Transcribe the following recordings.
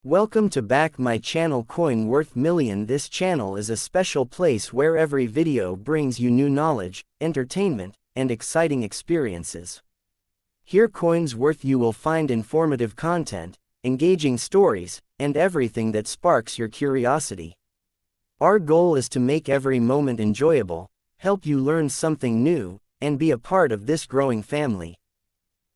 Welcome to back my channel Coin Worth Million. This channel is a special place where every video brings you new knowledge, entertainment, and exciting experiences. Here Coins Worth you will find informative content, engaging stories, and everything that sparks your curiosity. Our goal is to make every moment enjoyable, help you learn something new, and be a part of this growing family.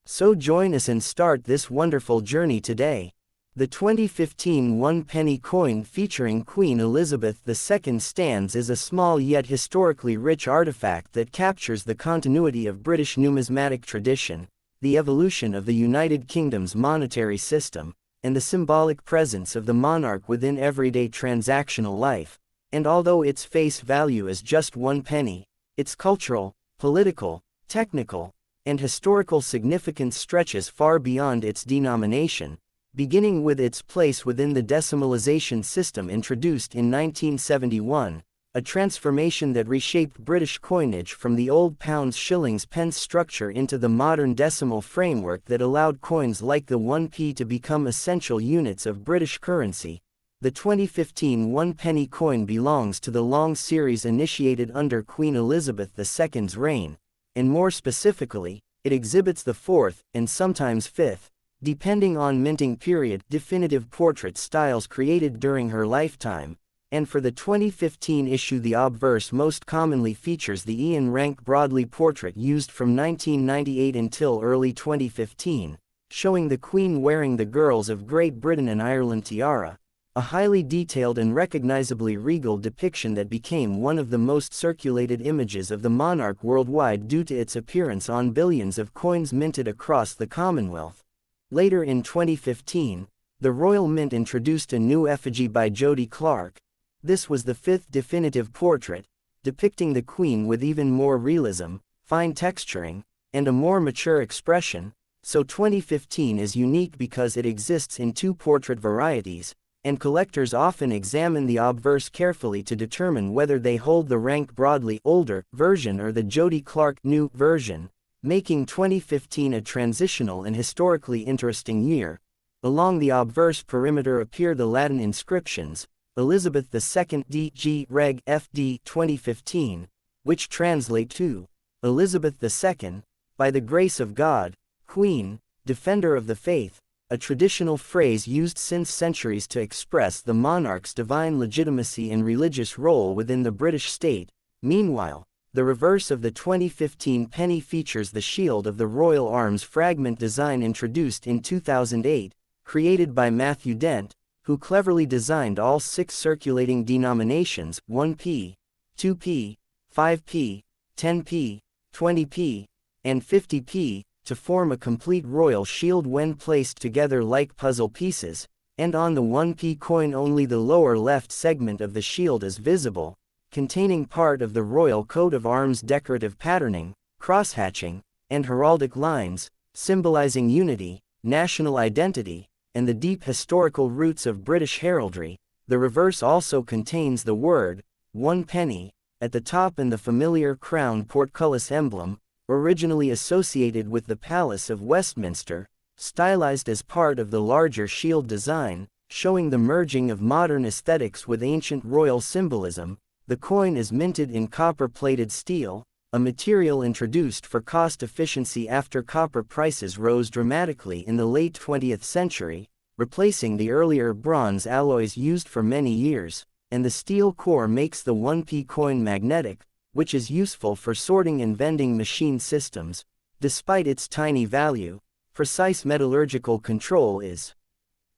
So join us and start this wonderful journey today. The 2015 one-penny coin featuring Queen Elizabeth II stands as a small yet historically rich artifact that captures the continuity of British numismatic tradition, the evolution of the United Kingdom's monetary system, and the symbolic presence of the monarch within everyday transactional life. And although its face value is just 1 penny, its cultural, political, technical, and historical significance stretches far beyond its denomination, beginning with its place within the decimalization system introduced in 1971, a transformation that reshaped British coinage from the old pounds shillings pence structure into the modern decimal framework that allowed coins like the 1p to become essential units of British currency. The 2015 one-penny coin belongs to the long series initiated under Queen Elizabeth II's reign, and more specifically, it exhibits the fourth, and sometimes fifth, depending on minting period, definitive portrait styles created during her lifetime, and for the 2015 issue the obverse most commonly features the Ian Rank Broadley portrait used from 1998 until early 2015, showing the Queen wearing the Girls of Great Britain and Ireland tiara, a highly detailed and recognizably regal depiction that became one of the most circulated images of the monarch worldwide due to its appearance on billions of coins minted across the Commonwealth. Later in 2015, the Royal Mint introduced a new effigy by Jody Clark. This was the fifth definitive portrait, depicting the Queen with even more realism, fine texturing, and a more mature expression. So 2015 is unique because it exists in two portrait varieties, and collectors often examine the obverse carefully to determine whether they hold the Rank Broadley older version or the Jody Clark new version, making 2015 a transitional and historically interesting year. Along the obverse perimeter appear the Latin inscriptions, Elizabeth II D.G. Reg. F.D. 2015, which translate to, Elizabeth II, by the grace of God, Queen, Defender of the Faith, a traditional phrase used since centuries to express the monarch's divine legitimacy and religious role within the British state. Meanwhile, the reverse of the 2015 penny features the shield of the Royal Arms fragment design introduced in 2008, created by Matthew Dent, who cleverly designed all 6 circulating denominations 1p, 2p, 5p, 10p, 20p, and 50p, to form a complete royal shield when placed together like puzzle pieces, and on the 1p coin only the lower left segment of the shield is visible, containing part of the royal coat of arms decorative patterning, crosshatching, and heraldic lines, symbolizing unity, national identity, and the deep historical roots of British heraldry. The reverse also contains the word, 1 penny, at the top and the familiar crown portcullis emblem, originally associated with the Palace of Westminster, stylized as part of the larger shield design, showing the merging of modern aesthetics with ancient royal symbolism. The coin is minted in copper-plated steel, a material introduced for cost efficiency after copper prices rose dramatically in the late 20th century, replacing the earlier bronze alloys used for many years, and the steel core makes the 1p coin magnetic, which is useful for sorting and vending machine systems. Despite its tiny value, precise metallurgical control is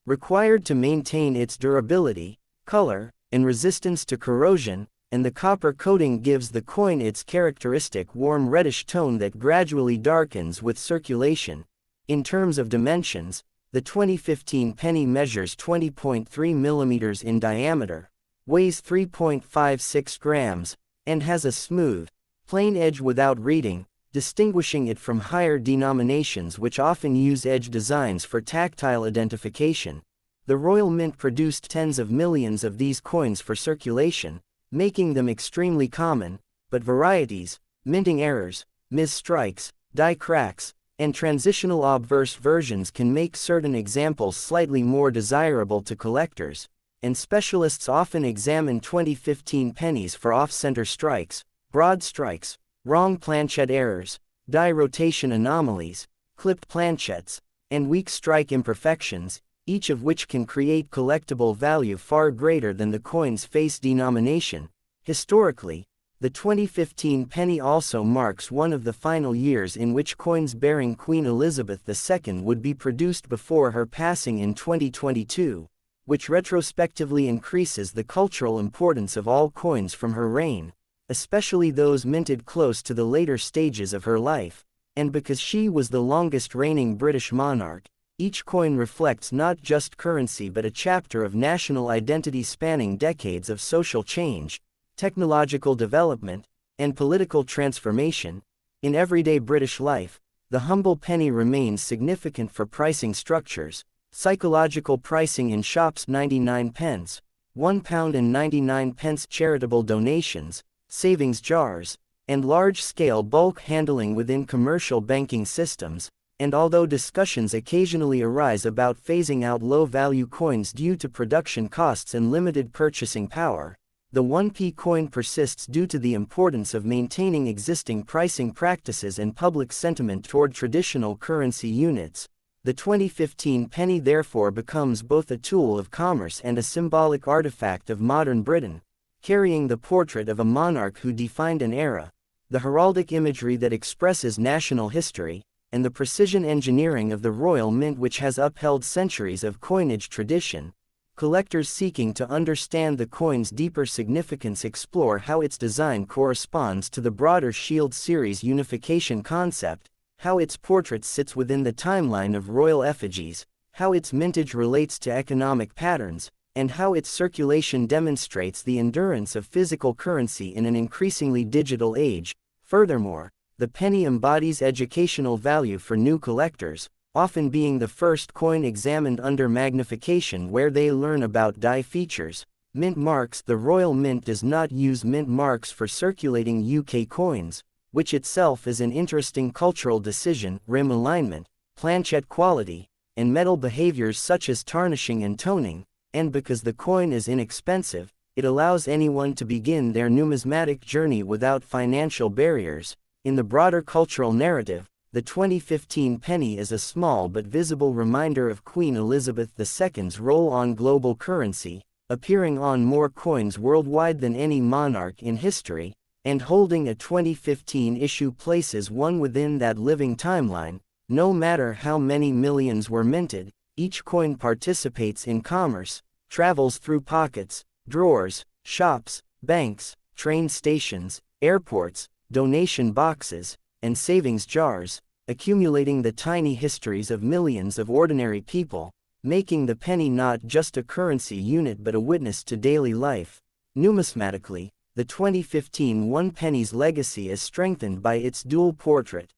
required to maintain its durability, color, and resistance to corrosion, and the copper coating gives the coin its characteristic warm reddish tone that gradually darkens with circulation. In terms of dimensions, the 2015 penny measures 20.3 mm in diameter, weighs 3.56 grams, and has a smooth, plain edge without reading, distinguishing it from higher denominations which often use edge designs for tactile identification. The Royal Mint produced tens of millions of these coins for circulation, making them extremely common, but varieties, minting errors, misstrikes, die cracks, and transitional obverse versions can make certain examples slightly more desirable to collectors, and specialists often examine 2015 pennies for off-center strikes, broad strikes, wrong planchette errors, die rotation anomalies, clipped planchettes, and weak strike imperfections, each of which can create collectible value far greater than the coin's face denomination. Historically, the 2015 penny also marks one of the final years in which coins bearing Queen Elizabeth II would be produced before her passing in 2022, which retrospectively increases the cultural importance of all coins from her reign, especially those minted close to the later stages of her life, and because she was the longest reigning British monarch. Each coin reflects not just currency but a chapter of national identity spanning decades of social change, technological development, and political transformation. In everyday British life, the humble penny remains significant for pricing structures, psychological pricing in shops 99 pence, £1 and 99 pence charitable donations, savings jars, and large-scale bulk handling within commercial banking systems. And although discussions occasionally arise about phasing out low-value coins due to production costs and limited purchasing power, the 1p coin persists due to the importance of maintaining existing pricing practices and public sentiment toward traditional currency units. The 2015 penny therefore becomes both a tool of commerce and a symbolic artifact of modern Britain, carrying the portrait of a monarch who defined an era, the heraldic imagery that expresses national history, and the precision engineering of the royal mint which has upheld centuries of coinage tradition. Collectors seeking to understand the coin's deeper significance explore how its design corresponds to the broader Shield series unification concept, how its portrait sits within the timeline of royal effigies, how its mintage relates to economic patterns, and how its circulation demonstrates the endurance of physical currency in an increasingly digital age. Furthermore, the penny embodies educational value for new collectors, often being the first coin examined under magnification where they learn about die features, mint marks. The Royal Mint does not use mint marks for circulating UK coins, which itself is an interesting cultural decision. Rim alignment, planchette quality, and metal behaviors such as tarnishing and toning, and because the coin is inexpensive, it allows anyone to begin their numismatic journey without financial barriers. In the broader cultural narrative, the 2015 penny is a small but visible reminder of Queen Elizabeth II's role on global currency, appearing on more coins worldwide than any monarch in history, and holding a 2015 issue places one within that living timeline. No matter how many millions were minted, each coin participates in commerce, travels through pockets, drawers, shops, banks, train stations, airports, donation boxes, and savings jars, accumulating the tiny histories of millions of ordinary people, making the penny not just a currency unit but a witness to daily life. Numismatically, the 2015 one penny's legacy is strengthened by its dual portrait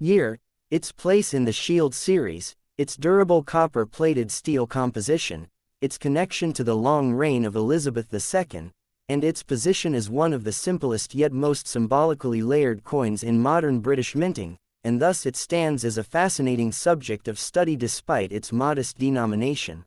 year, its place in the Shield series, its durable copper-plated steel composition, its connection to the long reign of Elizabeth II, and its position as one of the simplest yet most symbolically layered coins in modern British minting, and thus it stands as a fascinating subject of study despite its modest denomination.